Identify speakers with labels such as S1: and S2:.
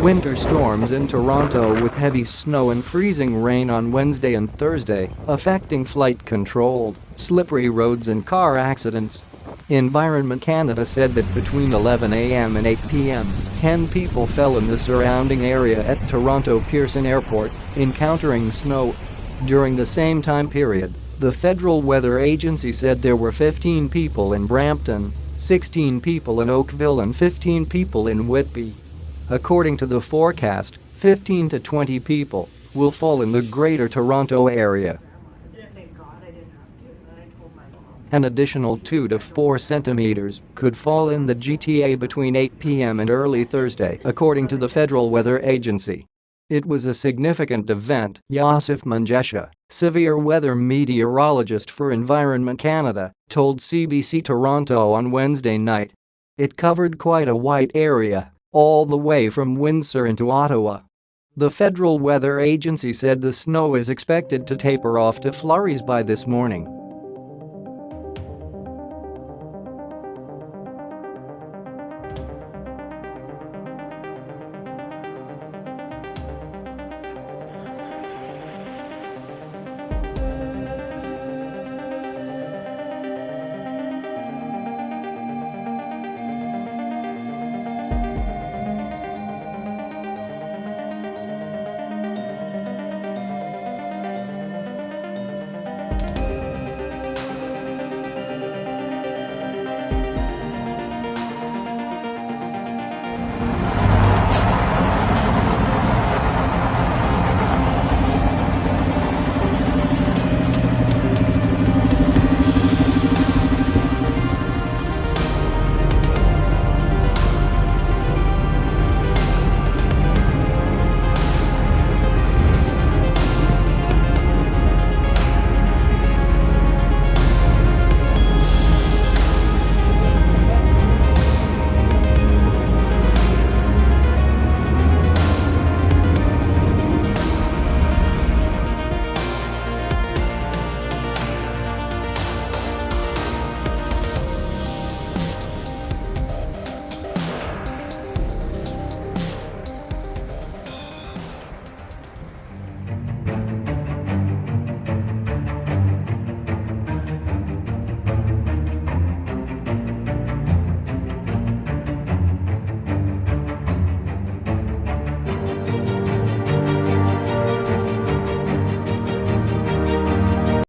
S1: Winter storms in Toronto with heavy snow and freezing rain on Wednesday and Thursday, affecting flight control, slippery roads and car accidents. Environment Canada said that between 11 a.m. and 8 p.m., 10 people fell in the surrounding area at Toronto Pearson Airport, encountering snow. During the same time period, the Federal Weather Agency said there were 15 people in Brampton, 16 people in Oakville and 15 people in Whitby. According to the forecast, 15 to 20 people will fall in the Greater Toronto area. An additional 2 to 4 centimeters could fall in the GTA between 8 p.m. and early Thursday, according to the Federal Weather Agency. It was a significant event, Yosef Mangesha, severe weather meteorologist for Environment Canada, told CBC Toronto on Wednesday night. It covered quite a wide area, all the way from Windsor into Ottawa. The Federal Weather Agency said the snow is expected to taper off to flurries by this morning.